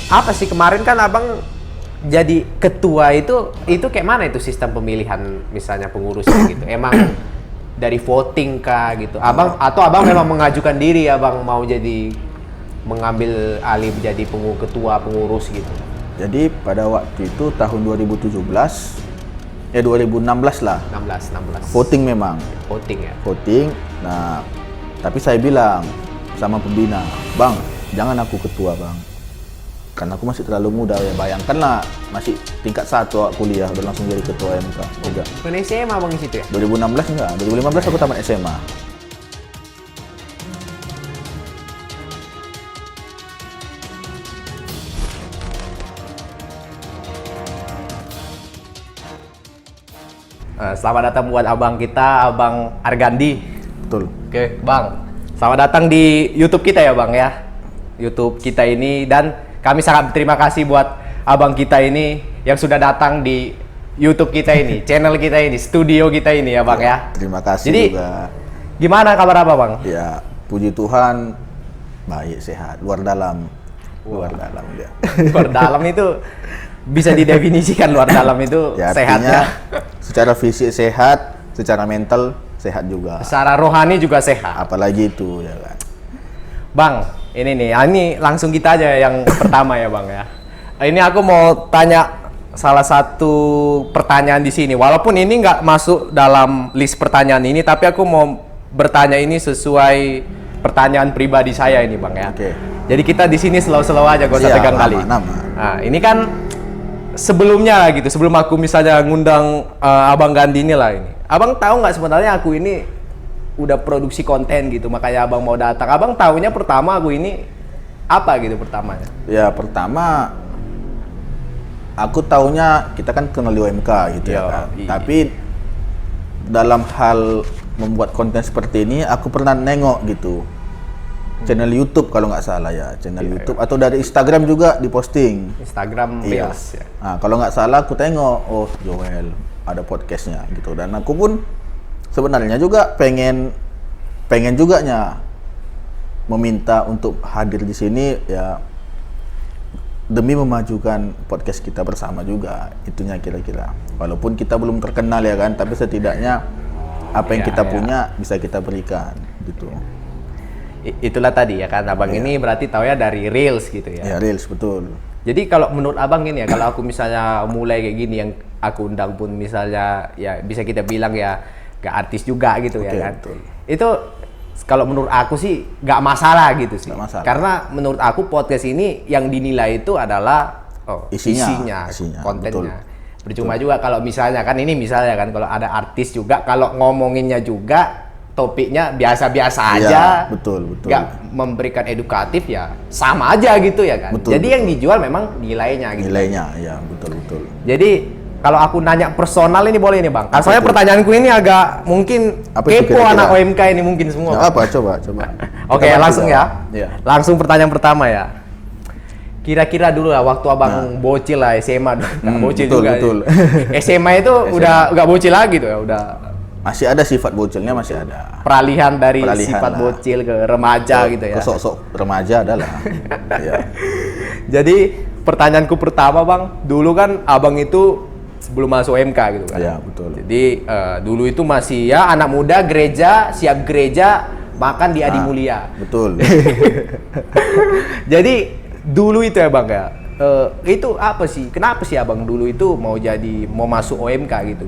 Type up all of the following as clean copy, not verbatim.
apa sih kemarin kan abang jadi ketua itu kayak mana itu sistem pemilihan misalnya pengurusnya gitu? Emang dari voting kah gitu? Abang memang mengajukan diri abang mau jadi mengambil alih menjadi ketua pengurus gitu? Jadi pada waktu itu tahun 2017 2016 lah. 16. Voting memang. Voting ya. Voting. Nah, tapi saya bilang sama pembina, "Bang, jangan aku ketua, Bang. Karena aku masih terlalu muda ya. Bayangkanlah masih tingkat 1 awak kuliah udah langsung jadi ketua MK." Enggak. Kan SMA abang di situ ya? 2016 enggak. 2015 aku tamat SMA. Selamat datang buat abang kita, Abang Argandi. Betul. Oke, Bang. Selamat datang di YouTube kita ya, Bang ya. YouTube kita ini, dan kami sangat berterima kasih buat abang kita ini yang sudah datang di YouTube kita ini, channel kita ini, studio kita ini ya, Bang ya. Terima kasih. Jadi, juga. Gimana kabar apa, Bang? Ya, puji Tuhan baik, sehat, luar dalam. Luar dalam dia. Luar dalam itu bisa didefinisikan luar dalam itu Ya, sehatnya. Secara fisik sehat, secara mental sehat juga. Secara rohani juga sehat. Apalagi itu ya kan. Bang, ini langsung kita aja yang pertama ya, Bang ya. Ini aku mau tanya salah satu pertanyaan di sini. Walaupun ini nggak masuk dalam list pertanyaan ini, tapi aku mau bertanya ini sesuai pertanyaan pribadi saya ini, Bang ya. Oke. Jadi kita di sini slow-slow aja, gak usah Iya, tegang kali. nama. Nah, ini kan sebelumnya gitu, sebelum aku misalnya ngundang Abang Gandhi ini lah ini. Abang tahu nggak sebenarnya aku ini udah produksi konten gitu, makanya abang mau datang. Abang tahunya pertama aku ini apa gitu pertamanya? Ya pertama aku tahunya kita kan kenal di OMK gitu ya kan. Iya. Tapi dalam hal membuat konten seperti ini aku pernah nengok gitu. Channel YouTube kalau nggak salah ya, channel YouTube atau dari Instagram juga diposting. Instagram Iya. Reels ya. Nah, kalau nggak salah aku tengok, oh Joel ada podcastnya gitu, dan aku pun sebenarnya juga pengen juga meminta untuk hadir di sini ya demi memajukan podcast kita bersama juga, itunya kira-kira. Walaupun kita belum terkenal ya kan, tapi setidaknya apa yang kita punya bisa kita berikan gitu. Itulah tadi ya kan, abang ini berarti tahu ya dari Reels gitu ya. Ya Reels, betul. Jadi kalau menurut abang ini ya, kalau aku misalnya mulai kayak gini yang aku undang pun misalnya ya bisa kita bilang ya gak artis juga gitu ya kan. Betul. Itu kalau menurut aku sih gak masalah gitu sih. Gak masalah. Karena menurut aku podcast ini yang dinilai itu adalah Isinya, kontennya. betul. Percuma juga kalau misalnya kan ini misalnya kan kalau ada artis juga kalau ngomonginnya juga topiknya biasa-biasa aja, betul. nggak memberikan edukatif ya sama aja gitu ya kan. Betul, Jadi yang dijual memang nilainya gitu. Nilainya, ya betul. Jadi kalau aku nanya personal ini boleh nih Bang. Soalnya pertanyaanku ini agak mungkin Apa itu kepo kira-kira? anak OMK ini mungkin semua. Nah, apa? Coba. Oke, Kita langsung bantu, ya. Iya. Langsung pertanyaan pertama ya. Kira-kira dulu lah waktu abang bocil lah SMA, nggak bocil betul, juga. betul. SMA itu udah nggak bocil lagi tuh ya, udah Masih ada sifat bocilnya, masih ada. peralihan dari Peralihan sifat lah. bocil ke remaja gitu ya. Ke sok-sok remaja adalah. Ya. Jadi pertanyaanku pertama Bang, dulu kan abang itu sebelum masuk MK gitu kan. Iya, betul. Jadi dulu itu masih ya anak muda gereja, siap gereja, makan di Adi Mulia. Betul. Jadi dulu itu ya Bang ya, itu apa sih? Kenapa sih abang dulu itu mau masuk OMK gitu?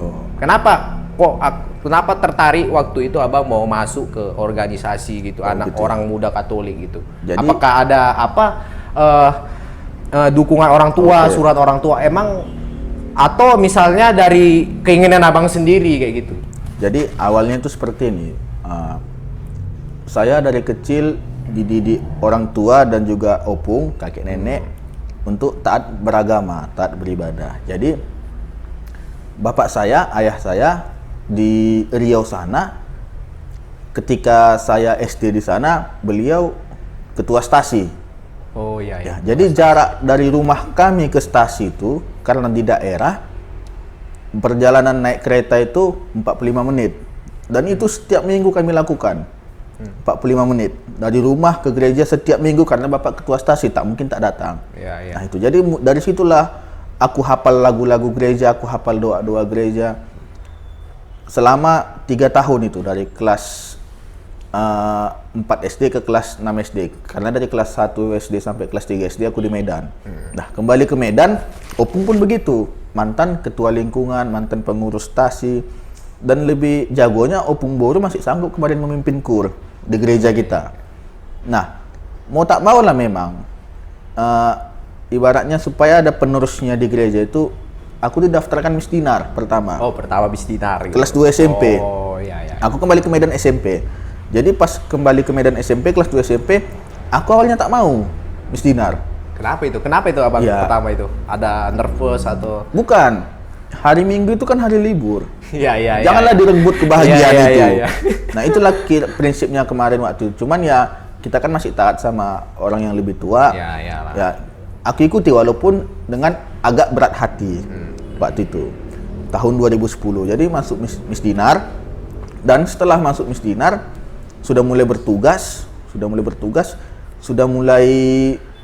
Kenapa tertarik waktu itu abang mau masuk ke organisasi gitu, anak gitu orang muda Katolik gitu? Jadi- Apakah ada dukungan orang tua, surat orang tua emang, atau misalnya dari keinginan abang sendiri kayak gitu? Jadi awalnya itu seperti ini. Saya dari kecil dididik orang tua dan juga opung, kakek nenek untuk taat beragama, taat beribadah. Jadi bapak saya, ayah saya di Riau sana, ketika saya SD di sana, beliau ketua stasi. Oh iya. Ya, jadi jarak dari rumah kami ke stasi itu karena di daerah, perjalanan naik kereta itu 45 menit. Dan itu setiap minggu kami lakukan. 45 menit. Dari rumah ke gereja setiap minggu karena bapak ketua stasi tak mungkin tak datang. Ya, ya. Nah itu, jadi dari situlah aku hafal lagu-lagu gereja, aku hafal doa-doa gereja. Selama 3 tahun itu, dari kelas 4 SD ke kelas 6 SD. Karena dari kelas 1 SD sampai kelas 3 SD aku di Medan. Nah kembali ke Medan, Opung pun begitu. Mantan ketua lingkungan, mantan pengurus stasi. Dan lebih jagonya Opung Boru masih sanggup kemarin memimpin kur di gereja kita. Nah, mau tak mau lah memang, ibaratnya supaya ada penerusnya di gereja itu, aku didaftarkan Misdinar pertama. Oh, pertama Misdinar. Gitu. Kelas 2 SMP. Oh, iya, iya. Aku kembali ke Medan SMP. Jadi pas kembali ke Medan SMP, kelas 2 SMP, aku awalnya tak mau Misdinar. Kenapa itu? Kenapa itu abang Ya. pertama itu? Ada nervous atau? Bukan. Hari Minggu itu kan hari libur. Iya, iya, iya. Janganlah direbut kebahagiaan Iya, iya, itu. iya, iya. Nah, itulah prinsipnya kemarin waktu itu. Cuman ya kita kan masih taat sama orang yang lebih tua. Iya, iyalah. Ya, aku ikuti walaupun dengan agak berat hati waktu itu. Tahun 2010. Jadi masuk Misdinar, dan setelah masuk Misdinar sudah mulai bertugas, sudah mulai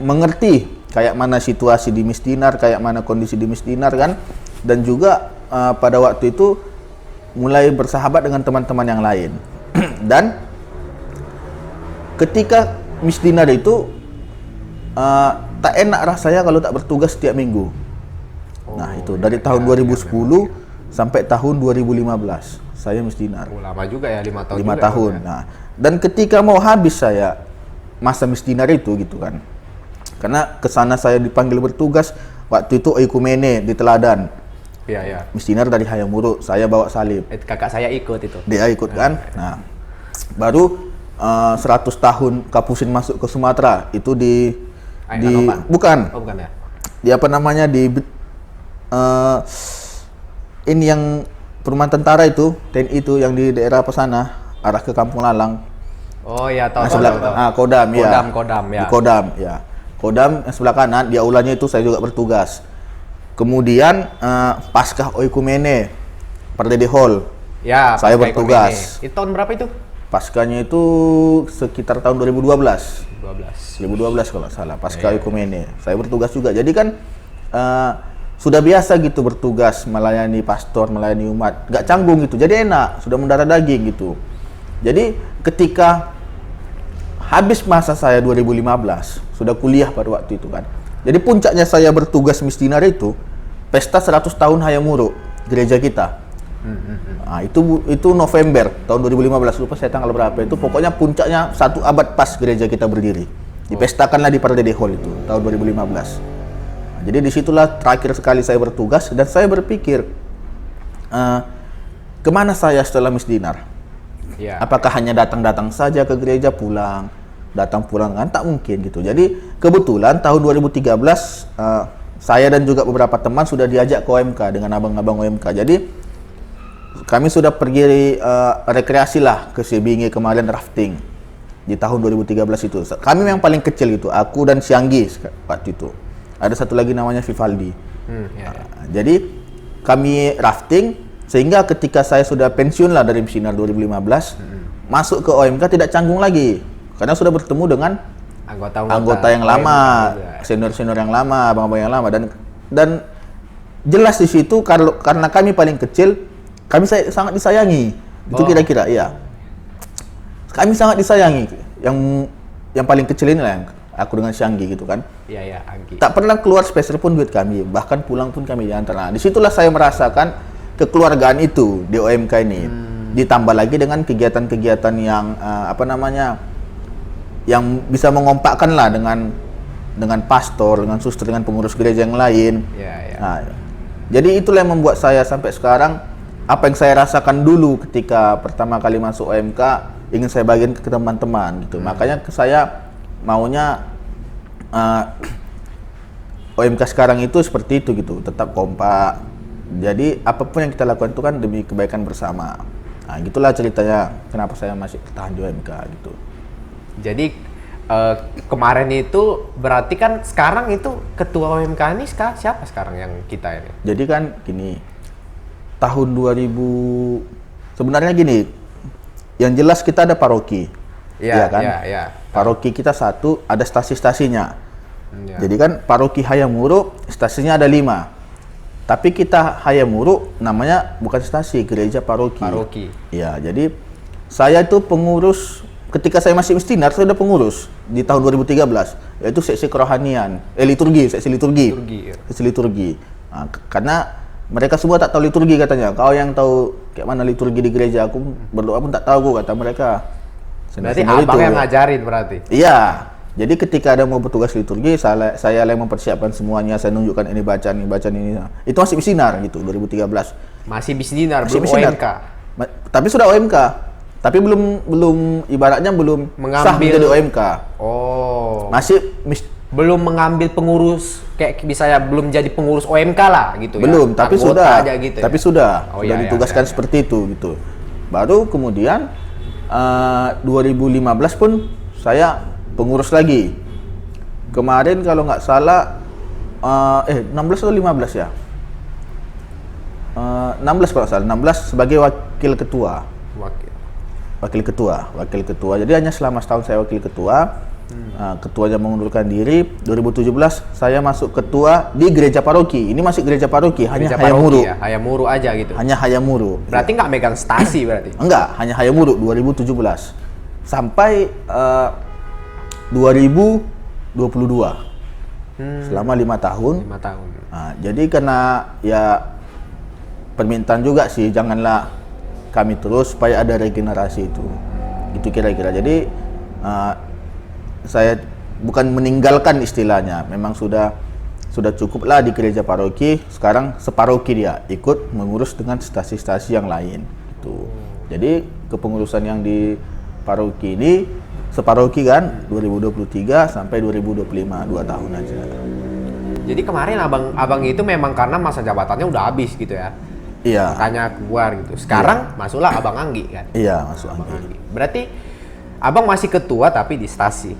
mengerti kayak mana situasi di Misdinar, kayak mana kondisi di Misdinar kan. Dan juga pada waktu itu mulai bersahabat dengan teman-teman yang lain. Dan ketika Misdinar itu tak enak rasanya kalau tak bertugas setiap minggu. Nah itu dari tahun 2010 sampai tahun 2015 saya Misdinar. Lama juga ya, 5 tahun. 5 tahun. Ya. Nah, dan ketika mau habis saya masa Misdinar itu gitu kan. Karena kesana saya dipanggil bertugas waktu itu Oikumene di Teladan. Iya, iya. Misdinar dari Hayamuruk, saya bawa salib. Kakak saya ikut itu. Dia ikut kan. Nah, baru 100 tahun Kapusin masuk ke Sumatera itu di Ainanopan? bukan. Oh, bukan ya. Di apa namanya di ini yang perumahan tentara itu, TNI itu yang di daerah pesana arah ke Kampung Lalang. Oh iya, tahu, Nah, tahu, sebelah tahu, tahu. Kodam ya. Kodam ya. Di Kodam ya. Kodam yang sebelah kanan, di aulanya itu saya juga bertugas. Kemudian Paskah Oikumene Pardede Hall. Ya, Saya Pasca bertugas. Ikomene. Itu tahun berapa itu? Paskahnya itu sekitar tahun 2012. 12. 2012 kalau nggak salah, Paskah Oikumene. Saya bertugas juga. Jadi kan sudah biasa gitu bertugas melayani pastor, melayani umat. Nggak canggung gitu. Jadi enak, sudah mendarah daging gitu. Jadi ketika habis masa saya 2015, sudah kuliah pada waktu itu kan. Jadi puncaknya saya bertugas Misdinar itu pesta 100 tahun Hayamuruk gereja kita. Nah, itu November tahun 2015, lupa saya tanggal berapa itu. Pokoknya puncaknya 1 abad pas gereja kita berdiri. Dipestakanlah di Pardede Hall itu tahun 2015. Nah, jadi disitulah terakhir sekali saya bertugas dan saya berpikir kemana saya setelah Misdinar? Ya. Apakah hanya datang-datang saja ke gereja, pulang, datang pulang kan tak mungkin gitu. Jadi kebetulan tahun 2013 saya dan juga beberapa teman sudah diajak ke OMK dengan abang-abang OMK. Jadi kami sudah pergi rekreasi lah ke Sebinge kemarin, rafting di tahun 2013 itu. Kami yang paling kecil itu, aku dan Sianggi waktu itu. Ada satu lagi namanya Vivaldi. Ya. Jadi kami rafting sehingga ketika saya sudah pensiun lah dari Misdinar 2015, masuk ke OMK tidak canggung lagi karena sudah bertemu dengan anggota yang lama, senior-senior yang lama, abang-abang yang lama, dan jelas di situ karena kami paling kecil, kami sangat disayangi. Itu kira-kira ya. Kami sangat disayangi. Yang paling kecil ini lah yang aku dengan Syanggi gitu kan. Iya, iya, Anggi. Tak pernah keluar spesial pun duit kami, bahkan pulang pun kami diantar. Nah, disitulah saya merasakan kekeluargaan itu di OMK ini. Ditambah lagi dengan kegiatan-kegiatan yang yang bisa mengompakkan lah dengan pastor, dengan suster, dengan pengurus gereja yang lain. Ya, ya. Nah, jadi itulah yang membuat saya sampai sekarang apa yang saya rasakan dulu ketika pertama kali masuk OMK ingin saya bagikan ke teman-teman gitu. Makanya saya maunya OMK sekarang itu seperti itu gitu, tetap kompak. Jadi apapun yang kita lakukan itu kan demi kebaikan bersama. Nah, gitulah ceritanya kenapa saya masih bertahan di OMK gitu. Jadi kemarin itu berarti kan sekarang itu ketua OMK ini siapa sekarang yang kita ini? Jadi kan gini, tahun 2000 sebenarnya gini, yang jelas kita ada paroki. Iya, kan? iya. Paroki kita satu, ada stasi-stasinya. Iya. Jadi kan paroki Hayamuru stasinya ada 5. Tapi kita Hayamuru namanya bukan stasi, gereja paroki. Paroki. Iya, jadi saya itu pengurus ketika saya masih Mistinar, saya sudah pengurus di tahun 2013, yaitu seksi kerohanian, seksi liturgi. Seksi liturgi. Nah, karena mereka semua tak tahu liturgi katanya. Kau yang tahu kayak mana liturgi di gereja, aku berdoa pun tak tahu kata mereka. Berarti abang yang ngajarin berarti? Iya. Jadi ketika ada mau bertugas liturgi, saya yang mempersiapkan semuanya, saya nunjukkan ini bacaan ini. Itu masih Mistinar gitu, 2013. Masih Mistinar, belum Mistinar. OMK? Tapi sudah OMK. Tapi belum ibaratnya belum sah menjadi OMK. Oh. Masih belum mengambil pengurus kayak misalnya belum jadi pengurus OMK lah gitu belum, ya. tapi Anggota sudah. Aja gitu tapi ya? sudah Iya, ditugaskan seperti itu gitu. Baru kemudian 2015 pun saya pengurus lagi. Kemarin kalau nggak salah 16 atau 15 ya? 16 kalau nggak salah, 16 sebagai wakil ketua. Wakil ketua. Jadi hanya selama setahun saya wakil ketua. Ketuanya mengundurkan diri. 2017 saya masuk ketua di gereja paroki. Ini masih gereja paroki, hanya Hayamuru. Ya? Hayamuru aja gitu. Hanya Hayamuru. Berarti nggak megang stasi berarti? Enggak, hanya Hayamuru 2017 sampai 2022. Selama 5 tahun. 5 tahun. Nah, jadi karena ya permintaan juga sih, janganlah kami terus supaya ada regenerasi itu kira-kira. Jadi saya bukan meninggalkan istilahnya, memang sudah cukuplah di gereja paroki. Sekarang separoki dia ikut mengurus dengan stasi-stasi yang lain gitu. Jadi kepengurusan yang di paroki ini separoki kan 2023 sampai 2025, 2 tahun aja. Jadi kemarin abang itu memang karena masa jabatannya udah habis gitu ya? Iya. Makanya keluar gitu. Sekarang masuklah Abang Anggi kan? Iya, masuk Abang Anggi. Berarti Abang masih ketua tapi di stasi.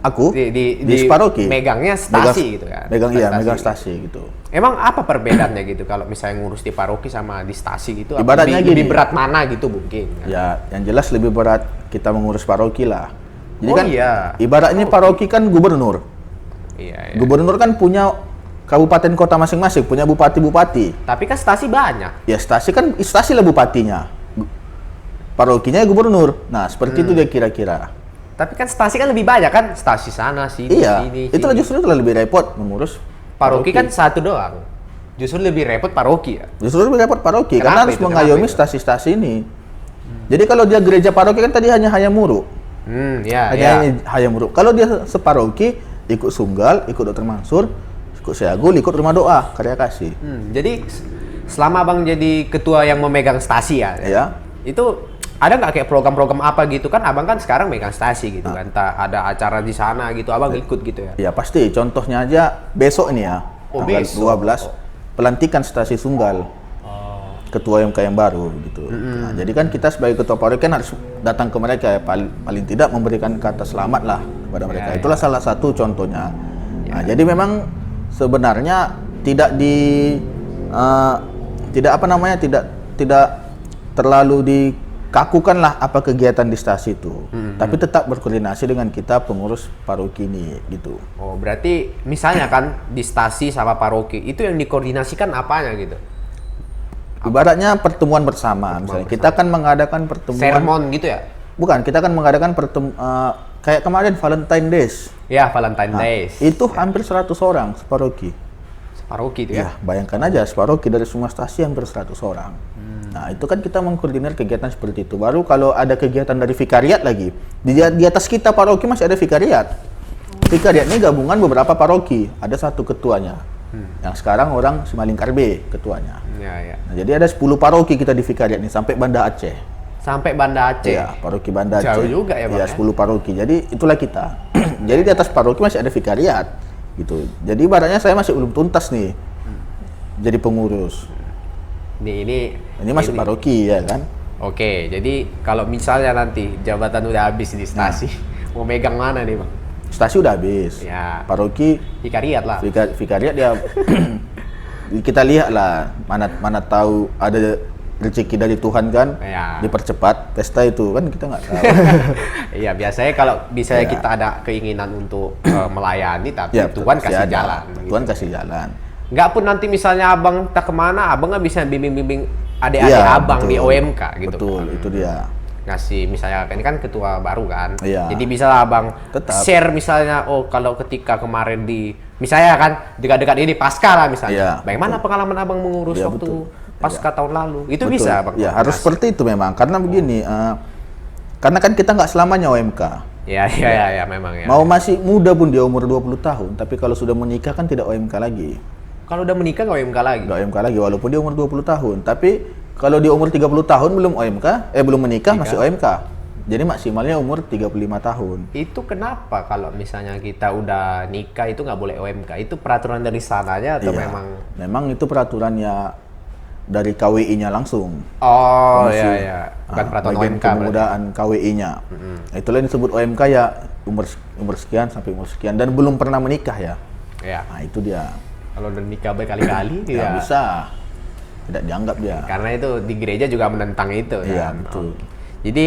Aku di separoki. Megangnya stasi gitu kan? Megang stasi gitu. Emang apa perbedaannya gitu kalau misalnya ngurus di paroki sama di stasi gitu? Ibaratnya lebih gini. berat mana gitu mungkin? Kan? Ya, yang jelas lebih berat kita mengurus paroki lah. Jadi kan iya. ibaratnya paroki kan gubernur. Iya. Gubernur kan punya kabupaten kota masing-masing, punya bupati-bupati. Tapi kan stasi banyak. Ya stasi lah bupatinya. Parokinya gubernur. Nah, seperti itu dia kira-kira. Tapi kan stasi kan lebih banyak kan? Stasi sana, sini, Iya, sini. itulah justru lebih repot mengurus Paroki kan satu doang. Justru lebih repot paroki ya? Justru lebih repot paroki, Kenapa karena harus itu? mengayomi stasi-stasi ini. Jadi kalau dia gereja paroki kan tadi hanya Hayamuru. Ya. Hanya Hayamuru. Kalau dia separoki, ikut Sunggal, ikut Dr. Mansur, ikut Seagul, ikut Rumah Doa, Karya Kasih. Jadi selama Abang jadi ketua yang memegang stasi ya? Ya. Itu ada nggak kayak program-program apa gitu kan? Abang kan sekarang megang stasi gitu kan? Entah ada acara di sana gitu, Abang ikut gitu ya? Ya pasti, contohnya aja besok ini ya, tanggal besok. 12, pelantikan stasi Sunggal, ketua MK yang baru gitu. Nah, jadi kan kita sebagai ketua paroki kan harus datang ke mereka ya, paling tidak memberikan kata selamat lah kepada mereka. Itulah salah satu contohnya. Nah, jadi memang sebenarnya tidak tidak terlalu dikakukan lah apa kegiatan di stasi itu, tapi tetap berkoordinasi dengan kita pengurus paroki ini gitu. Oh, berarti misalnya kan di stasi sama paroki itu yang dikoordinasikan apanya gitu? Ibaratnya pertemuan bersama. Misalnya kita akan mengadakan pertemuan Sermon gitu ya? Bukan, kita akan mengadakan kayak kemarin Valentine Days. Ya, Valentine Days. Itu hampir 100 orang separoki. Paroki itu Ya, bayangkan aja separoki dari semua stasi hampir 100 orang. Nah, itu kan kita mengkoordinir kegiatan seperti itu. Baru kalau ada kegiatan dari vikariat lagi. Di atas kita paroki masih ada vikariat. Vikariat ini gabungan beberapa paroki. Ada satu ketuanya. Yang sekarang orang Simalingkar B ketuanya. Ya. Nah, jadi ada 10 paroki kita di vikariat ini sampai Banda Aceh. Sampai Banda Aceh. Ya, paroki Banda Aceh. Jauh juga ya, Bang. Ya, 10 paroki. Jadi itulah kita. Jadi di atas paroki masih ada vikariat gitu. Jadi ibaratnya saya masih belum tuntas nih. Jadi pengurus. Ini masih paroki ya kan? Oke, jadi kalau misalnya nanti jabatan udah habis di stasi, mau megang mana nih Bang? Stasi udah habis. Ya. Paroki Vikariat lah. vikariat dia kita lihat lah mana tahu ada rezeki dari Tuhan kan, Ya. dipercepat pesta itu kan kita nggak tahu. Iya, biasanya kalau bisa Ya. kita ada keinginan untuk melayani, tapi Ya, Tuhan pasti kasih ada. jalan. Tuhan gitu. kasih jalan. Nggak pun nanti misalnya abang tak kemana, abang nggak bisa bimbing-bimbing adik-adik Iya, abang di betul. OMK gitu. Betul, itu dia. Ngasih misalnya ini kan ketua baru kan, Iya. jadi bisa lah abang Tetap. share misalnya, oh kalau ketika kemarin di misalnya kan dekat-dekat ini pasca lah misalnya, Iya, bagaimana pengalaman abang mengurus Iya, waktu betul. pasca tahun lalu, itu Betul. bisa abang. Ya, harus ngasih. seperti itu memang. Karena begini, karena kan kita nggak selamanya OMK. Ya, memang ya. Mau masih muda pun dia umur 20 tahun, tapi kalau sudah menikah kan tidak OMK lagi. Kalau udah menikah nggak OMK lagi. Nggak OMK lagi walaupun dia umur 20 tahun. Tapi kalau dia umur 30 tahun belum OMK, belum menikah masih OMK. Jadi maksimalnya umur 35 tahun. Itu kenapa kalau misalnya kita udah nikah itu nggak boleh OMK? Itu peraturan dari sananya atau Iya. memang? Itu peraturannya dari KWI-nya langsung. Oh Komisi, iya. Bukan peraturan bagian OMK berarti. pemudaan KWI-nya. Itulah yang disebut OMK ya, umur sekian sampai umur sekian dan belum pernah menikah ya. Ya. Nah, itu dia. Kalau udah nikah berkali-kali Nggak ya. bisa. Tidak dianggap dia. Karena itu di gereja juga menentang itu Iya, kan. betul. Jadi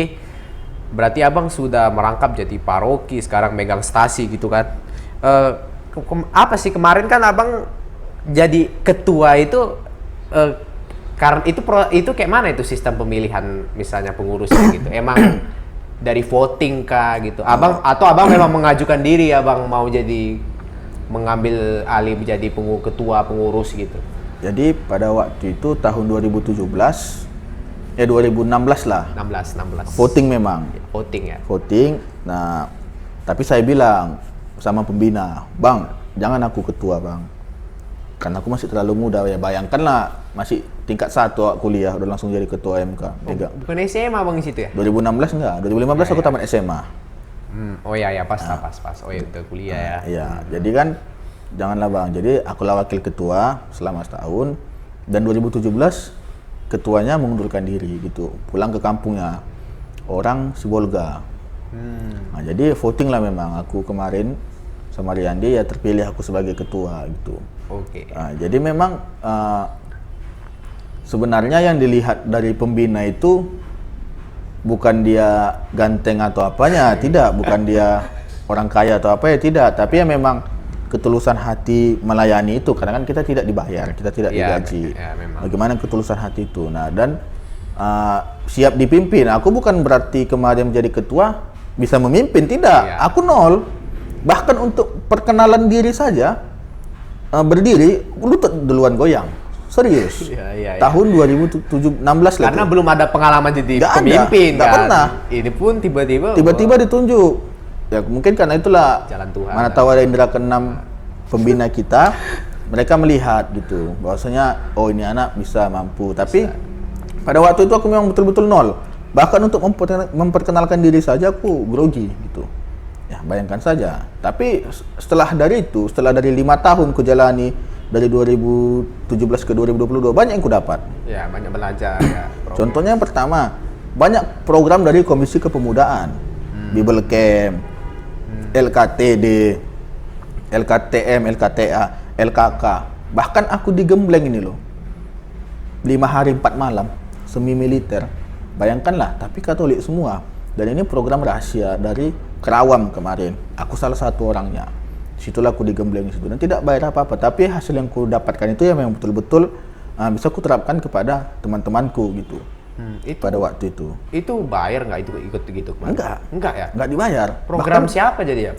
berarti abang sudah merangkap jadi paroki, sekarang megang stasi gitu kan. Apa sih kemarin kan abang jadi ketua itu karena itu kayak mana itu sistem pemilihan misalnya pengurusnya gitu. Emang dari voting kah gitu. Atau abang memang mengajukan diri abang mau jadi mengambil alih menjadi ketua pengurus gitu. Jadi pada waktu itu tahun 2016 2016 lah. 16. Voting memang. Voting ya. Voting. Nah, tapi saya bilang sama pembina, "Bang, jangan aku ketua, Bang. Karena aku masih terlalu muda ya. Bayangkanlah masih tingkat 1 kuliah udah langsung jadi ketua MK." Bukan SMA abang di situ ya? 2016 enggak, 2015 aku tamat SMA. Oh ya pas. Oh ya udah kuliah ya. Iya, jadi kan janganlah Bang. Jadi akulah wakil ketua selama setahun dan 2017 ketuanya mengundurkan diri gitu, pulang ke kampungnya. Orang Sibolga. Nah, jadi voting lah memang aku kemarin sama Riyandi ya terpilih aku sebagai ketua gitu. Oke. Nah, jadi memang sebenarnya yang dilihat dari pembina itu bukan dia ganteng atau apanya, tidak, bukan dia orang kaya atau apa ya, tidak, tapi ya memang ketulusan hati melayani itu, karena kan kita tidak dibayar, kita tidak Ya, digaji. ya, memang. Bagaimana ketulusan hati itu. Nah, dan siap dipimpin. Aku bukan berarti kemarin menjadi ketua bisa memimpin, tidak. Ya. Aku nol. Bahkan untuk perkenalan diri saja berdiri lutut duluan goyang. Serius. Iya. Tahun 2016 lah. Karena tuh. belum ada pengalaman jadi Nggak ada, pemimpin nggak kan. pernah. Ini pun tiba-tiba Tiba-tiba ditunjuk. Ya mungkin karena itulah Jalan Tuhan. mana tahu ada indera keenam pembina kita, mereka melihat gitu bahwasanya oh ini anak bisa mampu. Tapi pada waktu itu aku memang betul-betul nol. Bahkan untuk memperkenalkan diri saja aku grogi gitu. Ya bayangkan saja. Tapi setelah dari 5 tahun ku jalani dari 2017 ke 2022 banyak yang ku dapat. Ya banyak belajar ya. Contohnya yang pertama, banyak program dari Komisi Kepemudaan, Bible Camp, LKTD, LKTM, LKTA, LKK. Bahkan aku digembleng ini loh. 5 hari 4 malam, semi militer. Bayangkanlah, tapi Katolik semua. Dan ini program rahasia dari Kerawang kemarin. Aku salah satu orangnya. Situlah aku digembleng di situ dan tidak bayar apa-apa. Tapi hasil yang ku dapatkan itu yang memang betul-betul bisa ku terapkan kepada teman-temanku gitu. Pada waktu itu. Itu bayar nggak itu ikut gitu? Enggak ya? Nggak dibayar. Program Bahkan siapa jadi ya?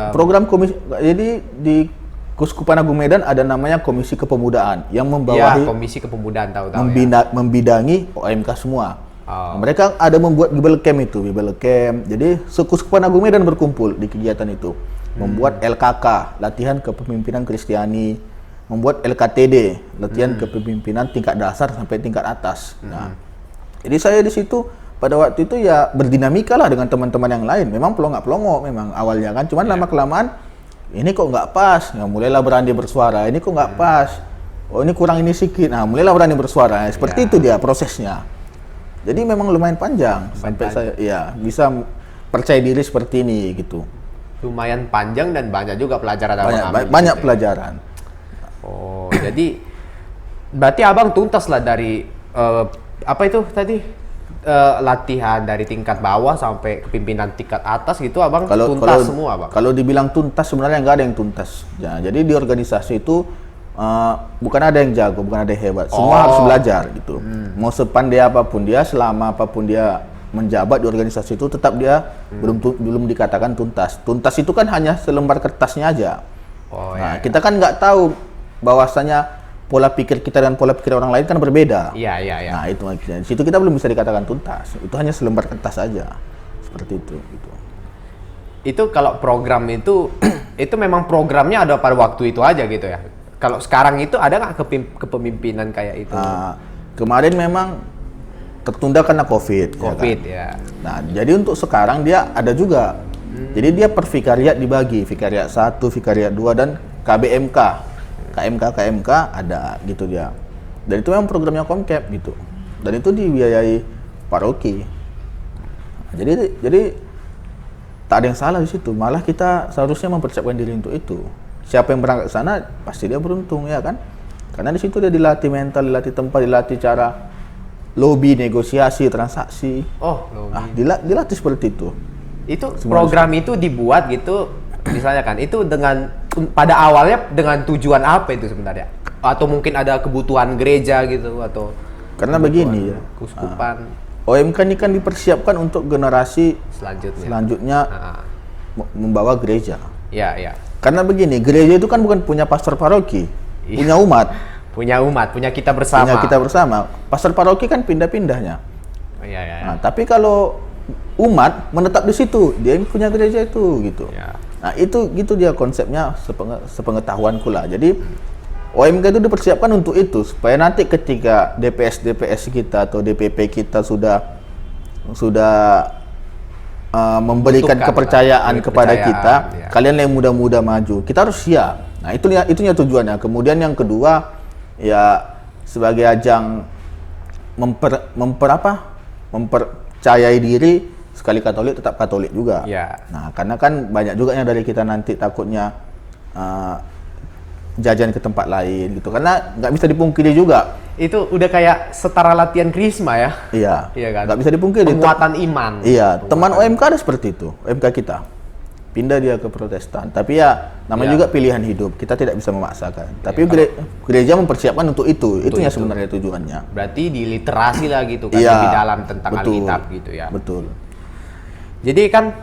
program komisi. Jadi di Kuskupan Agung Medan ada namanya Komisi Kepemudaan yang membawahi Ya, Komisi Kepemudaan tahu-tahu membidangi OMK semua. Oh. Mereka ada membuat Bible Camp itu, Bible Camp. Jadi Kuskupan Agung Medan berkumpul di kegiatan itu. Membuat LKK, latihan kepemimpinan Kristiani, membuat LKTD, latihan kepemimpinan tingkat dasar sampai tingkat atas. Nah, jadi saya di situ pada waktu itu ya berdinamika lah dengan teman-teman yang lain. Memang pelongo memang awalnya kan, cuman lama kelamaan ini kok nggak pas. Nah, mulailah berani bersuara. Ini kok nggak pas. Oh ini kurang ini sedikit. Nah, mulailah berani bersuara. Seperti itu dia prosesnya. Jadi memang lumayan panjang sampai saya ya bisa percaya diri seperti ini gitu. Lumayan panjang dan banyak juga pelajaran abang ambil di Banyak situ ya? pelajaran. Oh, jadi berarti abang tuntas lah dari apa itu tadi latihan dari tingkat bawah sampai kepimpinan tingkat atas gitu abang tuntas semua bang. Kalau dibilang tuntas sebenarnya nggak ada yang tuntas. Ya, jadi di organisasi itu bukan ada yang jago, bukan ada yang hebat. Semua harus belajar gitu. Mau sepandai apapun dia, selama apapun dia menjabat di organisasi itu, tetap dia belum dikatakan tuntas. Tuntas itu kan hanya selembar kertasnya aja. Nah, kita kan nggak tahu bahwasanya pola pikir kita dan pola pikir orang lain kan berbeda. Iya. Nah, itu maksudnya. Di situ kita belum bisa dikatakan tuntas. Itu hanya selembar kertas saja. Seperti itu gitu. Itu kalau program itu itu memang programnya ada pada waktu itu aja gitu ya. Kalau sekarang itu ada nggak kepemimpinan kayak itu? Kemarin memang tertunda karena COVID. COVID ya. Nah, jadi untuk sekarang dia ada juga. Jadi dia per vikariat dibagi, vikariat 1, vikariat 2 dan KBMK. KMK ada gitu dia. Dan itu memang programnya Komcap gitu. Dan itu dibiayai paroki. Nah, jadi tak ada yang salah di situ. Malah kita seharusnya mempersiapkan diri untuk itu. Siapa yang berangkat ke sana pasti dia beruntung ya kan? Karena di situ dia dilatih mental, dilatih tempat, dilatih cara lobby, negosiasi, transaksi. Dilatih seperti itu. Itu program itu dibuat gitu, misalnya kan, itu dengan pada awalnya dengan tujuan apa itu sebenarnya? Atau mungkin ada kebutuhan gereja gitu atau? Karena begini ya. Keuskupan. OMK ini kan dipersiapkan untuk generasi selanjutnya membawa gereja. Iya. Karena begini, gereja itu kan bukan punya pastor paroki, punya umat. Punya kita bersama. Pastor paroki kan pindah-pindahnya. Iya. Nah, tapi kalau umat menetap di situ, dia punya gereja itu gitu. Ya. Nah, itu gitu dia konsepnya sepengetahuanku lah. Jadi OMK itu dipersiapkan untuk itu supaya nanti ketika DPS kita atau DPP kita sudah memberikan kepercayaan kepada kita, kalian yang muda-muda maju, kita harus siap. Nah, itunya tujuannya. Kemudian yang kedua ya sebagai ajang mempercayai diri, sekali Katolik tetap Katolik juga. Nah, karena kan banyak juga yang dari kita nanti takutnya jajan ke tempat lain gitu, karena nggak bisa dipungkiri juga. Itu udah kayak setara latihan krisma ya. Iya kan? Nggak bisa dipungkiri. Penguatan iman. Iya, teman OMK ada seperti itu. OMK kita pindah dia ke Protestan, tapi ya namanya juga pilihan hidup, kita tidak bisa memaksakan. Tapi gereja mempersiapkan untuk itu. Itunya sebenarnya tujuannya. Berarti diliterasi lah gitu kan, lebih dalam tentang Alkitab gitu ya. Betul. Jadi kan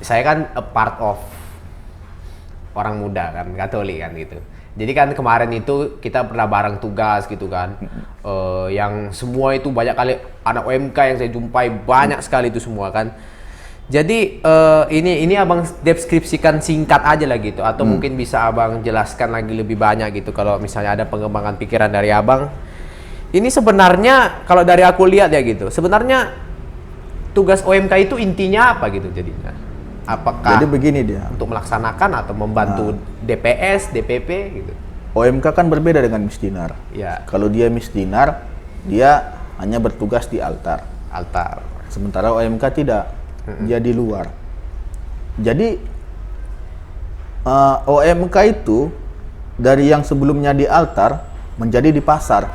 saya kan a part of orang muda kan, Katolik kan gitu. Jadi kan kemarin itu kita pernah bareng tugas gitu kan, yang semua itu banyak kali anak OMK yang saya jumpai, banyak sekali itu semua kan. Jadi ini abang deskripsikan singkat aja lah gitu, atau mungkin bisa abang jelaskan lagi lebih banyak gitu kalau misalnya ada pengembangan pikiran dari abang. Ini sebenarnya kalau dari aku lihat ya gitu, sebenarnya tugas OMK itu intinya apa gitu jadinya? Apakah jadi begini dia untuk melaksanakan atau membantu DPS, DPP gitu? OMK kan berbeda dengan misdinar. Ya. Kalau dia misdinar, dia hanya bertugas di altar. Sementara OMK tidak. Dia di luar. Jadi OMK itu dari yang sebelumnya di altar menjadi di pasar.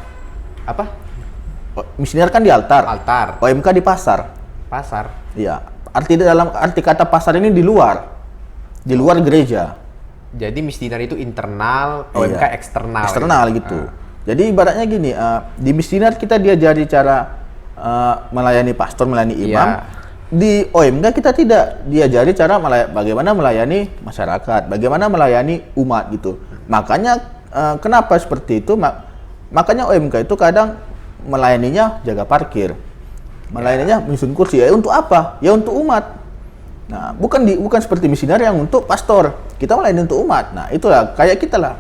Apa? Misdinar kan di altar. OMK di pasar. Iya. Arti kata pasar ini di luar gereja. Jadi misdinar itu internal, OMK eksternal. Eksternal gitu. Jadi ibaratnya gini, di misdinar kita diajari cara melayani pastor, melayani imam. Di OMK kita tidak diajari cara bagaimana melayani masyarakat, bagaimana melayani umat gitu. Makanya kenapa seperti itu? Makanya OMK itu kadang melayaninya jaga parkir, melayaninya menyusun kursi. Ya untuk apa? Ya untuk umat. Nah, bukan seperti misinar yang untuk pastor. Kita melayani untuk umat. Nah, itulah kayak kita lah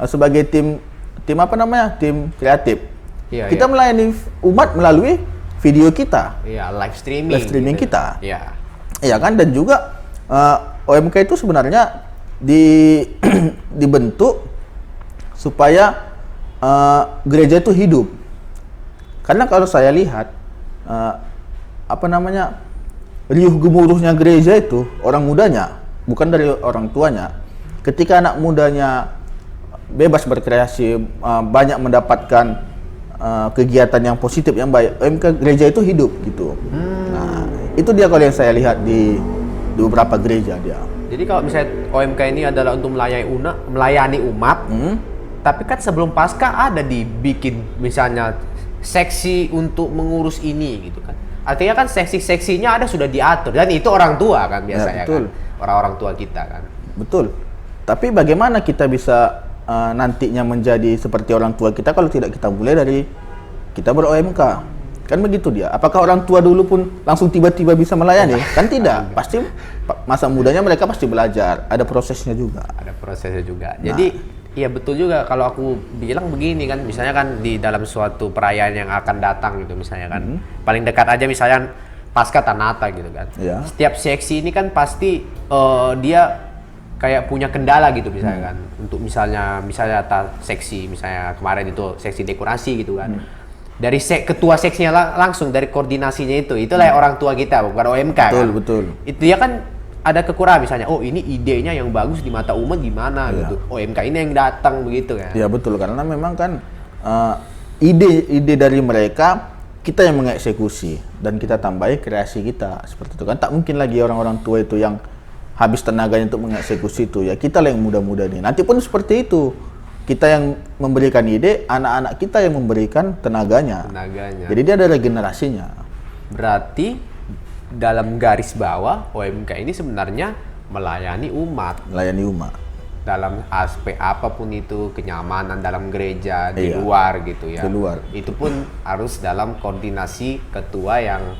sebagai tim tim kreatif. Kita melayani umat melalui video kita, live streaming gitu. Kita, iya kan, dan juga OMK itu sebenarnya dibentuk supaya gereja itu hidup. Karena kalau saya lihat riuh gemuruhnya gereja itu orang mudanya, bukan dari orang tuanya. Ketika anak mudanya bebas berkreasi, banyak mendapatkan kegiatan yang positif yang baik. OMK gereja itu hidup gitu. Nah, itu dia kalau yang saya lihat di beberapa gereja dia. Jadi kalau misalnya OMK ini adalah untuk melayani umat, tapi kan sebelum Paskah ada dibikin misalnya seksi untuk mengurus ini gitu kan. Artinya kan seksi-seksinya ada sudah diatur dan itu orang tua kan biasanya betul. kan. Orang-orang tua kita kan. Betul. Tapi bagaimana kita bisa nantinya menjadi seperti orang tua kita kalau tidak kita mulai dari kita ber-OMK? Kan begitu dia. Apakah orang tua dulu pun langsung tiba-tiba bisa melayani? Kan tidak. Pasti masa mudanya mereka pasti belajar. Ada prosesnya juga. Ada prosesnya juga. Jadi iya betul juga kalau aku bilang begini kan, misalnya kan di dalam suatu perayaan yang akan datang gitu misalnya kan. Paling dekat aja misalnya Paskah Tanata gitu kan. Iya. Setiap seksi ini kan pasti dia kayak punya kendala gitu misalnya kan. Untuk misalnya seksi misalnya kemarin itu seksi dekorasi gitu kan. Dari ketua seksinya langsung dari koordinasinya itulah orang tua kita bukan OMK kan. Betul. Itu ya kan ada kekurangan misalnya, oh ini idenya yang bagus di mata umat gimana gitu. OMK ini yang datang begitu kan. Ya betul, karena memang kan ide dari mereka kita yang mengeksekusi dan kita tambahi kreasi kita seperti itu kan. Tak mungkin lagi orang-orang tua itu yang habis tenaganya untuk mengeksekusi itu, ya kita lah yang muda-muda nih. Nanti pun seperti itu. Kita yang memberikan ide, anak-anak kita yang memberikan tenaganya. Jadi dia ada regenerasinya. Berarti dalam garis bawah OMK ini sebenarnya melayani umat. Dalam aspek apapun itu, kenyamanan dalam gereja, di luar gitu ya. Di luar. Itu pun harus dalam koordinasi ketua yang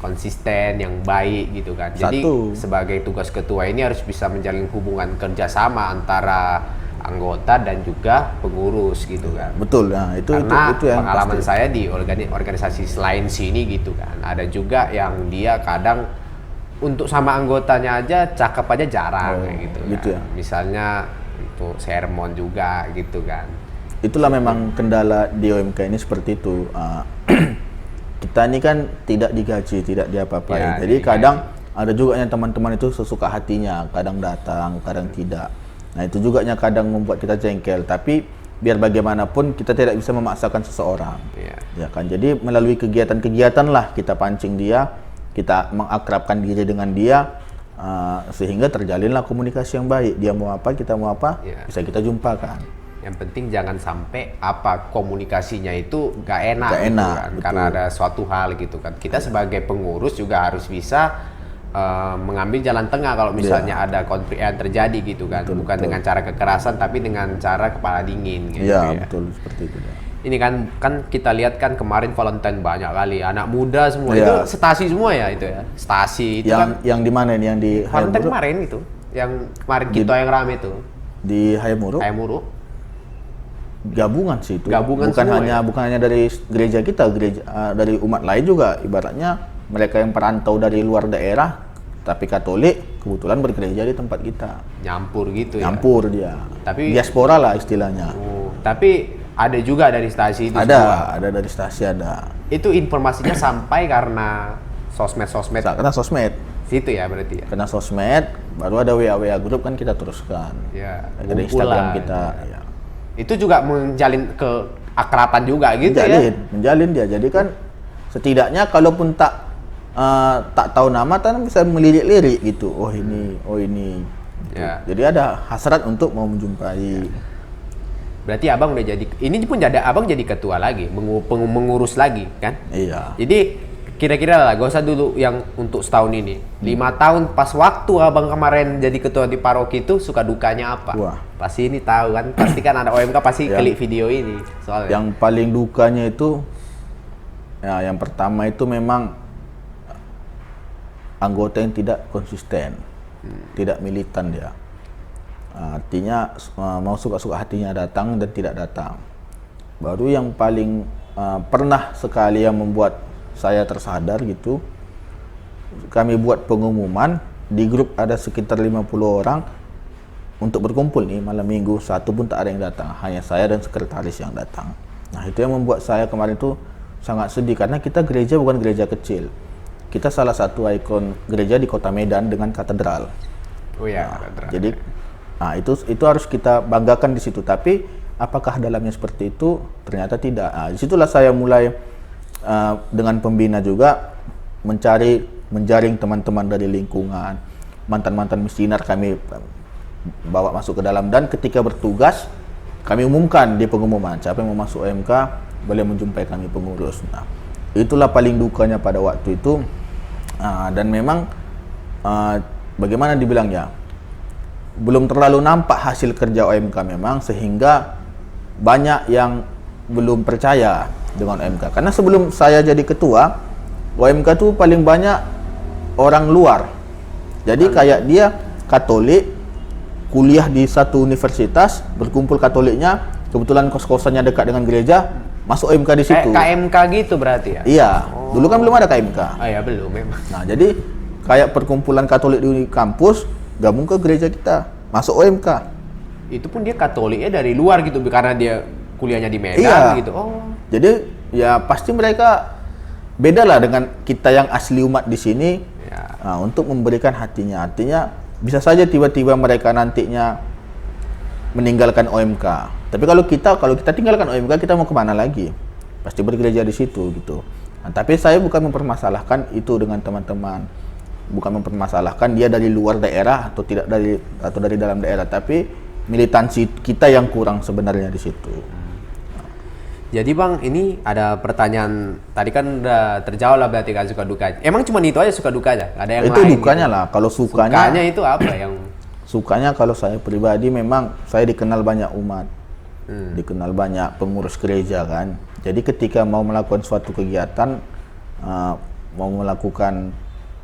konsisten, yang baik gitu kan. Jadi sebagai tugas ketua ini harus bisa menjalin hubungan kerjasama antara anggota dan juga pengurus gitu kan. Betul, nah itu yang pengalaman pasti. saya di organisasi selain sini gitu kan, ada juga yang dia kadang untuk sama anggotanya aja cakep aja jarang kayak gitu kan. Ya. Misalnya untuk sermon juga gitu kan. Itulah memang kendala di OMK ini seperti itu. Kita ini kan tidak digaji, tidak diapa-apain. Jadi kadang ada juga yang teman-teman itu sesuka hatinya, kadang datang, kadang tidak. Nah itu juga yang kadang membuat kita jengkel, tapi biar bagaimanapun kita tidak bisa memaksakan seseorang, ya kan. Jadi melalui kegiatan-kegiatan lah kita pancing dia, kita mengakrabkan diri dengan dia, sehingga terjalinlah komunikasi yang baik. Dia mau apa, kita mau apa, bisa kita jumpakan. Yang penting jangan sampai komunikasinya itu gak enak, kan? Karena ada suatu hal gitu kan. Kita sebagai pengurus juga harus bisa mengambil jalan tengah kalau misalnya ada konflik yang terjadi gitu kan. Bukan dengan cara kekerasan tapi dengan cara kepala dingin gitu ya. Betul seperti itu. Ini kan kita lihat kan kemarin Valentine banyak kali anak muda semua itu stasi semua ya itu ya. Stasi itu yang di mana ini, yang di Valentine kemarin itu. Yang kemarin kita yang rame itu. Di Hayamuruk. Gabungan sih itu. Bukan hanya dari gereja kita, dari umat lain juga, ibaratnya mereka yang perantau dari luar daerah tapi Katolik kebetulan bergereja di tempat kita. Nyampur gitu Nyampur dia. Tapi diaspora lah istilahnya. Tapi ada juga dari stasi itu. Ada dari stasi ada. Itu informasinya sampai karena sosmed. Karena sosmed. Situ ya berarti ya. Karena sosmed, baru ada WA grup kan kita teruskan. Ya. Ada Instagram kita. Ya. Itu juga menjalin keakraban juga gitu menjalin dia. Jadi kan setidaknya kalaupun tak tahu nama, kan bisa melirik-lirik gitu. Oh ini. Gitu. Jadi ada hasrat untuk mau menjumpai. Berarti abang udah jadi, ini pun abang jadi ketua lagi, mengurus lagi kan? Iya. Jadi kira-kira lah, gak usah dulu yang untuk setahun ini. 5 tahun pas waktu abang kemarin jadi ketua di paroki itu suka dukanya apa? Wah. Pasti ini tahu kan, pasti kan ada OMK pasti klik video ini soalnya. Yang paling dukanya itu, ya yang pertama itu memang anggota yang tidak konsisten, tidak militan dia. Artinya mau suka-suka hatinya datang dan tidak datang. Baru yang paling pernah sekali yang membuat saya tersadar gitu, kami buat pengumuman di grup ada sekitar 50 orang untuk berkumpul nih malam minggu, satu pun tak ada yang datang, hanya saya dan sekretaris yang datang. Nah itu yang membuat saya kemarin tuh sangat sedih, karena kita gereja bukan gereja kecil. Kita salah satu ikon gereja di Kota Medan dengan katedral. Oh ya, katedral. Jadi itu harus kita banggakan di situ. Tapi apakah dalamnya seperti itu? Ternyata tidak. Nah, disitulah saya mulai dengan pembina juga menjaring teman-teman dari lingkungan, mantan-mantan misinar kami bawa masuk ke dalam, dan ketika bertugas kami umumkan di pengumuman siapa yang mau masuk OMK boleh menjumpai kami pengurus. Nah, itulah paling dukanya pada waktu itu. Dan memang bagaimana dibilangnya, belum terlalu nampak hasil kerja OMK memang, sehingga banyak yang belum percaya dengan OMK. Karena sebelum saya jadi ketua, OMK itu paling banyak orang luar. Jadi kayak dia Katolik, kuliah di satu universitas, berkumpul Katoliknya, kebetulan kos-kosannya dekat dengan gereja, masuk OMK di situ. KMK gitu berarti ya? Iya, dulu kan belum ada KMK. Oh ya, belum memang. Nah, jadi kayak perkumpulan Katolik di kampus gabung ke gereja kita, masuk OMK. Itu pun dia Katoliknya dari luar gitu, karena dia kuliahnya di Medan Iya. gitu. Oh. Jadi ya pasti mereka beda lah dengan kita yang asli umat di sini. Ya. Untuk memberikan hatinya. Artinya bisa saja tiba-tiba mereka nantinya meninggalkan OMK. Tapi kalau kita tinggalkan OMK, kita mau kemana lagi? Pasti bergereja di situ gitu. Tapi saya bukan mempermasalahkan itu dengan teman-teman, bukan mempermasalahkan dia dari luar daerah atau tidak dari dalam daerah, tapi militansi kita yang kurang sebenarnya di situ. Jadi Bang, ini ada pertanyaan, tadi kan udah terjawab lah berarti kan suka dukanya. Emang cuma itu aja suka dukanya? Ada yang Itu lain dukanya gitu? lah. Kalau sukanya itu apa yang? Sukanya kalau saya pribadi memang saya dikenal banyak umat, dikenal banyak pengurus gereja kan. Jadi ketika mau melakukan suatu kegiatan, mau melakukan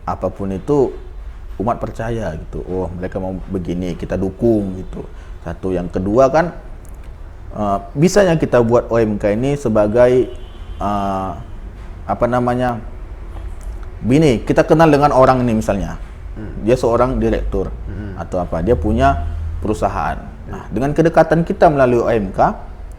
apapun itu, umat percaya gitu. Oh, mereka mau begini, kita dukung gitu. Satu, yang kedua kan, bisanya kita buat OMK ini sebagai Bini, kita kenal dengan orang ini misalnya, dia seorang direktur atau apa, dia punya perusahaan. Nah, dengan kedekatan kita melalui OMK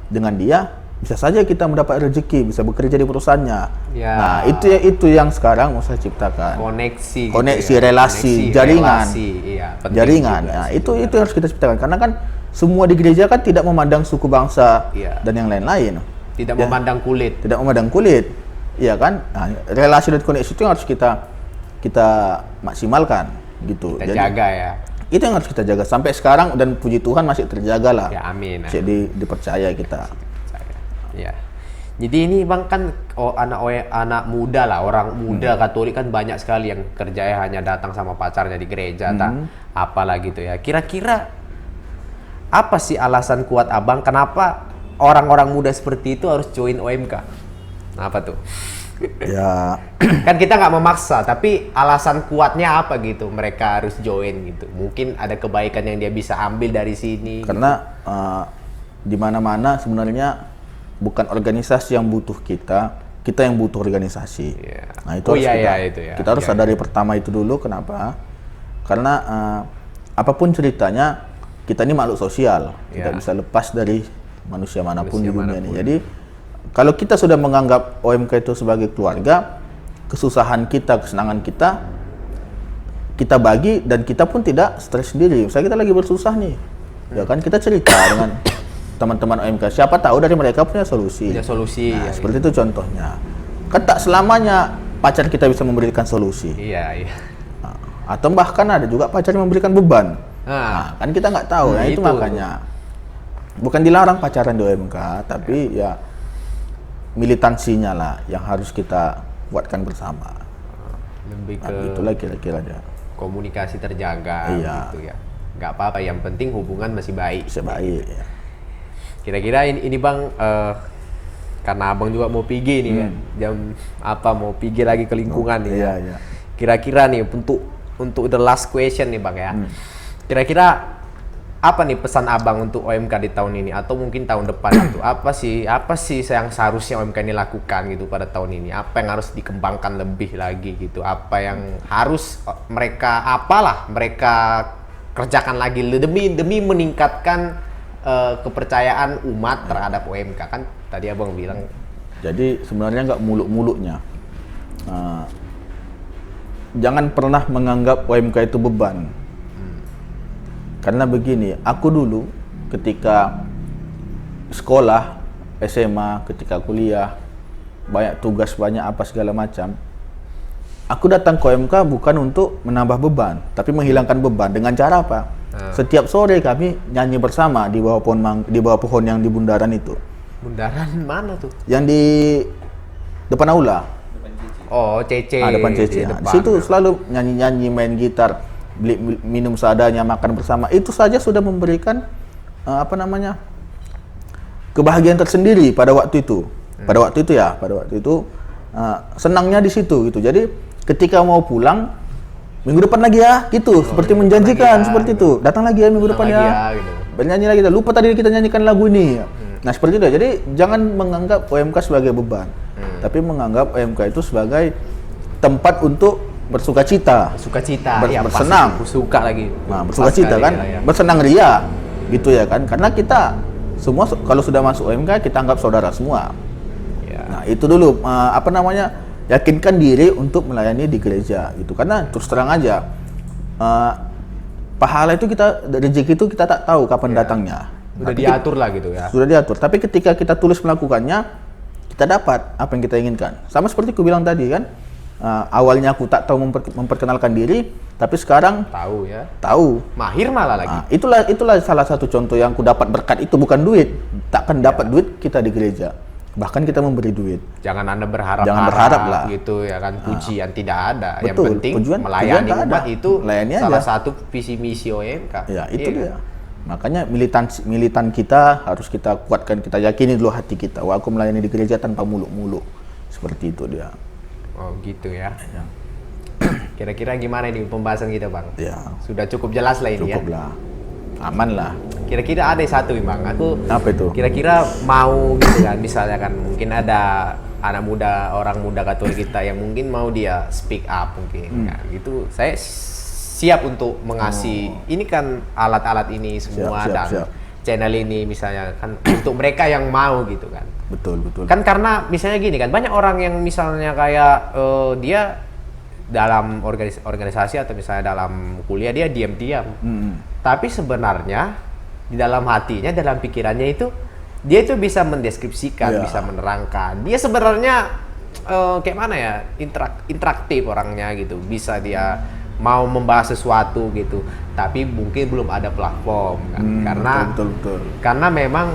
dengan dia, bisa saja kita mendapat rezeki, bisa bekerja di perusahaannya. Ya. Nah, itu yang sekarang mau saya ciptakan. Koneksi, relasi, jaringan. Iya, penting Jaringan. juga Nah, sih itu sebenarnya. harus kita ciptakan, karena kan semua di gereja kan tidak memandang suku bangsa Iya. dan yang lain-lain. Tidak Ya. memandang kulit. Tidak memandang kulit, iya kan? Nah, relasi dan koneksi itu yang harus kita maksimalkan gitu. Kita jaga ya. Itu yang harus kita jaga sampai sekarang, dan puji Tuhan masih terjaga lah. Ya amin. Jadi dipercaya kita. Ya. Jadi ini Bang kan anak muda lah, orang muda Katolik kan banyak sekali yang kerjanya hanya datang sama pacarnya di gereja, apalah gitu ya. Kira-kira apa sih alasan kuat Abang kenapa orang-orang muda seperti itu harus join OMK? Apa tuh? Ya, Kan kita nggak memaksa, tapi alasan kuatnya apa gitu mereka harus join gitu? Mungkin ada kebaikan yang dia bisa ambil dari sini. karena di mana-mana sebenarnya bukan organisasi yang butuh kita yang butuh organisasi. Iya. Nah, itu Oh harus iya, itu ya. kita harus Iya, sadari pertama itu dulu. Kenapa? Karena apapun ceritanya, kita ini makhluk sosial, tidak Iya. bisa lepas dari manusia manapun Manusia di dunia ini. manapun. Jadi kalau kita sudah menganggap OMK itu sebagai keluarga, kesusahan kita, kesenangan kita bagi, dan kita pun tidak stres sendiri. Misalnya kita lagi bersusah nih, ya kan, kita cerita dengan teman-teman OMK, siapa tahu dari mereka punya solusi. Punya solusi. Nah, ya, seperti itu contohnya. Kan tak selamanya pacar kita bisa memberikan solusi. Iya, iya. Nah, atau bahkan ada juga pacar yang memberikan beban. Nah, Kan kita nggak tahu. Nah, Nah, itu itu. makanya bukan dilarang pacaran di OMK, tapi ya militansinya lah yang harus kita buatkan bersama. lebih Nah, ke itulah kira-kira dia. komunikasi terjaga Iya. gitu ya. Nggak apa-apa, yang penting hubungan masih baik. Bisa baik. Ya. Kira-kira ini Bang, karena Abang juga mau pergi nih kan, jam apa mau pergi lagi ke lingkungan nih. Iya, ya. iya. Kira-kira nih untuk the last question nih Bang ya. Kira-kira apa nih pesan Abang untuk OMK di tahun ini atau mungkin tahun depan itu? Apa sih yang seharusnya OMK ini lakukan gitu pada tahun ini? Apa yang harus dikembangkan lebih lagi gitu? Apa yang harus mereka kerjakan lagi demi meningkatkan kepercayaan umat terhadap OMK? Kan tadi Abang bilang Jadi sebenarnya nggak muluk-muluknya. Jangan pernah menganggap OMK itu beban. Karena begini, aku dulu ketika sekolah, SMA, ketika kuliah, banyak tugas, banyak apa segala macam. Aku datang ke OMK bukan untuk menambah beban, tapi menghilangkan beban. Dengan cara apa? Setiap sore kami nyanyi bersama di bawah di bawah pohon yang di bundaran itu. Bundaran mana tuh? Yang di depan aula. Oh, CC. Depan CC. Di situ selalu nyanyi-nyanyi, main gitar, beli minum seadanya, makan bersama. Itu saja sudah memberikan kebahagiaan tersendiri pada waktu itu. Pada waktu itu senangnya di situ gitu. Jadi ketika mau pulang minggu depan lagi ya gitu, seperti menjanjikan seperti itu. Datang lagi ya minggu depan ya. Gitu. Bernyanyi lagi. Lupa tadi kita nyanyikan lagu ini. Nah, seperti itu. Jadi jangan menganggap OMK sebagai beban. Tapi menganggap OMK itu sebagai tempat untuk bersukacita. Bersenang. Suka lagi. Nah, bersukacita kan, bersenang ria gitu ya kan. Karena kita semua kalau sudah masuk OMK kita anggap saudara semua. Nah, itu dulu yakinkan diri untuk melayani di gereja gitu. Karena terus terang aja pahala itu rezeki itu kita tak tahu kapan datangnya. Sudah diatur lah gitu ya. Sudah diatur. Tapi ketika kita tulus melakukannya, kita dapat apa yang kita inginkan. Sama seperti aku bilang tadi kan, awalnya aku tak tahu memperkenalkan diri, tapi sekarang tahu ya. Tahu. Mahir malah lagi. Itulah salah satu contoh yang aku dapat berkat itu, bukan duit. Takkan dapat duit kita di gereja. Bahkan kita memberi duit. Jangan Anda berharap lah gitu ya kan, pujian tidak ada. Betul, Yang penting melayani pujian umat itu salah aja. satu visi misi OMK. Ya, itu dia. Kan? Makanya militan kita harus kita kuatkan, kita yakini dulu hati kita. Wah, aku melayani di gereja tanpa muluk-muluk. Seperti itu dia. Oh, gitu ya. Kira-kira gimana nih pembahasan kita, Bang? Ya. Sudah cukup jelas lah ini ya. Cukup lah. Aman lah. Kira-kira ada satu nih, Bang. Apa itu? Kira-kira mau gitu kan, misalnya kan mungkin ada anak muda, orang muda Katolik kita yang mungkin mau dia speak up mungkin. Nah, gitu. Saya siap untuk mengasih ini kan alat-alat ini semua dan channel ini misalnya kan untuk mereka yang mau gitu kan. Betul. Kan karena misalnya gini kan, banyak orang yang misalnya kayak dia dalam organisasi atau misalnya dalam kuliah dia diam-diam. Tapi sebenarnya di dalam hatinya, dalam pikirannya itu dia itu bisa mendeskripsikan, bisa menerangkan. Dia sebenarnya kayak mana ya, interaktif orangnya gitu. Bisa dia mau membahas sesuatu gitu, tapi mungkin belum ada platform kan. Betul. Karena memang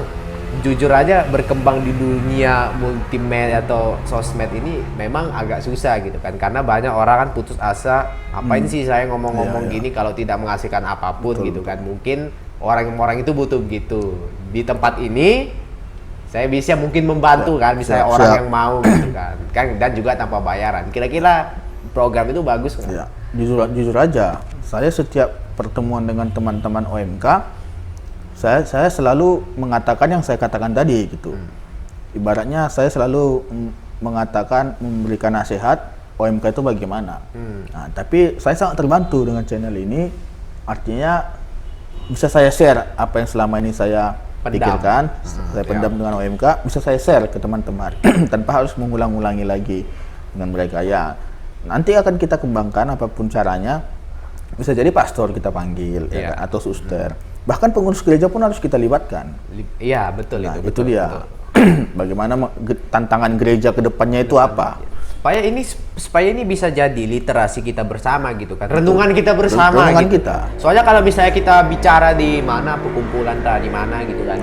jujur aja berkembang di dunia multimedia atau sosmed ini memang agak susah gitu kan, karena banyak orang kan putus asa, ngapain sih saya ngomong-ngomong gini kalau tidak menghasilkan apapun gitu kan. Mungkin orang-orang itu butuh gitu. Di tempat ini saya bisa mungkin membantu kan, misalnya orang yang mau gitu kan, dan juga tanpa bayaran. Kira-kira program itu bagus nggak? Ya, jujur aja, saya setiap pertemuan dengan teman-teman OMK, saya selalu mengatakan yang saya katakan tadi gitu. Ibaratnya saya selalu mengatakan, memberikan nasihat OMK itu bagaimana. Nah, tapi saya sangat terbantu dengan channel ini. Artinya bisa saya share apa yang selama ini saya pikirkan, saya pendam dengan OMK, bisa saya share ke teman-teman tanpa harus mengulang-ulangi lagi dengan mereka. Ya, nanti akan kita kembangkan apapun caranya. Bisa jadi pastor kita panggil ya, atau suster. Bahkan pengurus gereja pun harus kita libatkan. Iya, betul. Nah, itu dia. Betul. Bagaimana tantangan gereja ke depannya itu apa? Supaya ini bisa jadi literasi kita bersama gitu kan. Renungan kita bersama Renungan gitu. kita. Soalnya kalau misalnya kita bicara di mana perkumpulan di mana gitu kan.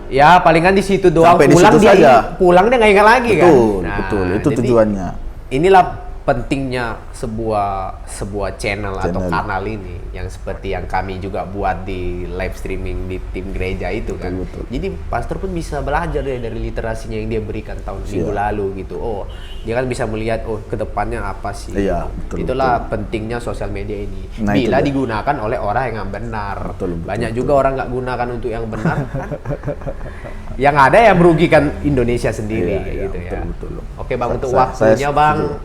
Ya, palingan di situ doang. Sampai pulang dia nggak ingat lagi kan. Betul. Itu tujuannya. Inilah pentingnya sebuah channel atau kanal ini yang seperti yang kami juga buat di live streaming di tim gereja itu kan. Betul. Jadi pastor pun bisa belajar dari literasinya yang dia berikan minggu lalu gitu. Oh, dia kan bisa melihat ke depannya apa sih. Iya, Itulah pentingnya sosial media ini. Nah, bila digunakan oleh orang yang benar. Banyak juga orang nggak gunakan untuk yang benar kan. Yang ada yang merugikan Indonesia sendiri gitu ya. Betul. Oke, Bang, untuk waktunya Bang.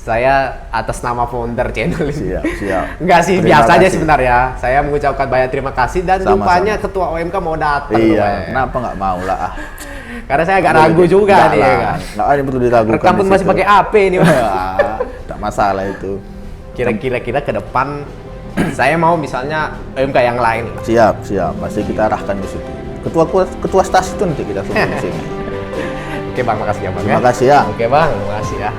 Saya atas nama founder channel ini. Siap. Enggak sih, biasa aja sebenarnya. Saya mengucapkan banyak terima kasih dan rupanya ketua OMK mau datang. Iya, kenapa nggak mau lah. Karena saya agak ragu juga nih. Nggak ada perlu diragukan. Rekam pun masih pakai AP nih. Tak masalah itu. Kira-kira ke depan saya mau misalnya OMK yang lain. Siap. Pasti kita arahkan ke situ. ketua stasi itu nanti kita suruh di sini. Oke bang, makasih ya bang. Terima kasih ya. Oke bang, makasih ya.